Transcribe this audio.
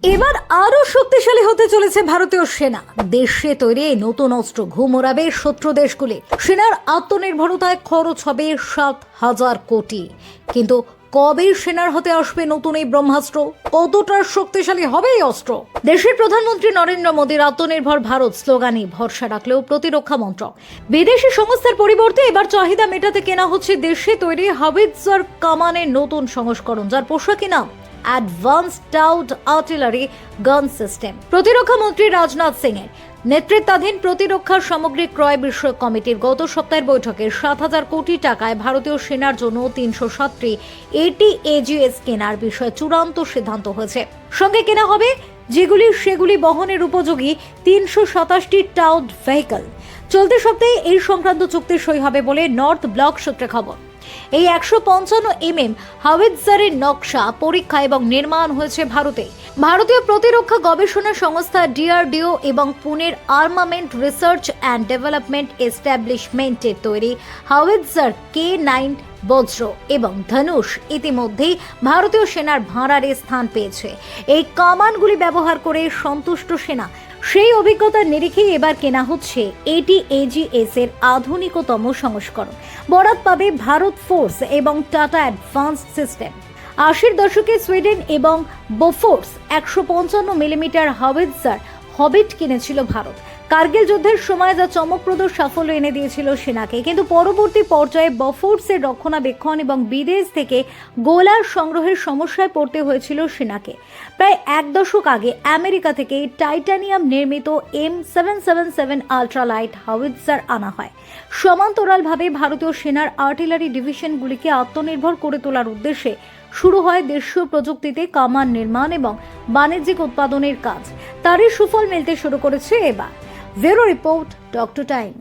এবার আরো শক্তিশালী হতে চলেছে ভারতীয় সেনা। দেশে তৈরি নতুন অস্ত্র ঘুম ওড়াবে শত্রু দেশগুলি। সেনার আত্মনির্ভরতায় খরচ হবে 7,000 কোটি। কিন্তু কবে সেনার হাতে আসবে নতুন এই ব্রহ্মাস্ত্র? কতটা শক্তিশালী হবে এই অস্ত্র? দেশের প্রধানমন্ত্রী নরেন্দ্র মোদীর আত্মনির্ভর ভারত স্লোগানে ভরসা রাখলেও প্রতিরক্ষা মন্ত্রক বিদেশি সংস্থার পরিবর্তে এবার চাহিদা মেটাতে কেনা হচ্ছে দেশে তৈরি হাউইটজার কামানের নতুন সংস্করণ, যার পোশাকি নাম অ্যাডভান্সড টাউড আর্টিলারি গান সিস্টেম। প্রতিরক্ষা মন্ত্রী রাজনাথ সিং এর নেতৃত্বাধীন প্রতিরক্ষা সামগ্রী ক্রয় বিষয়ক কমিটির গত সপ্তাহের বৈঠকে 7,000 কোটি টাকায় ভারতীয় সেনার জন্য 307টি ATAGS কেনার বিষয়ে চূড়ান্ত সিদ্ধান্ত হয়েছে। সঙ্গে কেনা হবে সেগুলি বহনের উপযোগী 327টি টাউড ভেহিকল। চলতি সপ্তাহে এই সংক্রান্ত চুক্তি সই হবে বলে নর্থ ব্লক সূত্রে খবর। এই 155 হাউইটজারের নকশা পরীক্ষা এবং নির্মাণ হয়েছে ভারতে। ভারতীয় প্রতিরক্ষা গবেষণা সংস্থা DRDO এবং পুনের আর্মামেন্ট রিসার্চ অ্যান্ড ডেভেলপমেন্ট এস্টাবলিশমেন্টের তৈরি হাউইটজার K9 বজ্র এবং ধনুষ ইতিমধ্যেই ভারতীয় সেনার ভাঁড়ারে স্থান পেয়েছে। এই কামানগুলি ব্যবহার করে সন্তুষ্ট সেনা। সেই অভিজ্ঞতার নিরিখেই এবার কেনা হচ্ছে ATAGS এর আধুনিকতম সংস্করণ। বরাত পাবে ভারত ফোর্স এবং টাটা অ্যাডভান্সড সিস্টেম। 80-র দশকে সুইডেন এবং বোফোর্স 155 মিলিমিটার হাউইটজার হবিট কিনেছিল ভারত। কার্গিল যুদ্ধের সময় যা চমকপ্রদ সাফল্য এনে দিয়েছিল সেনাকে, কিন্তু পরবর্তী পর্যায়ে বফোর্সের রক্ষণাবেক্ষণ এবং বিদেশ থেকে গোলার সংগ্রহের সমস্যায় পড়তে হয়েছিল সেনাকে। প্রায় এক দশক আগে আমেরিকা থেকে টাইটানিয়াম নির্মিত M777 আল্ট্রালাইট হাউইটজার আনা হয়। সমান্তরালভাবে ভারতীয় সেনার আর্টিলারি ডিভিশনগুলিকে আত্মনির্ভর করে তোলার উদ্দেশ্যে শুরু হয় দেশীয় প্রযুক্তিতে কামান নির্মাণ এবং বাণিজ্যিক উৎপাদনের কাজ। তারই সুফল মিলতে শুরু করেছে এবার। Bureau report, doctor time.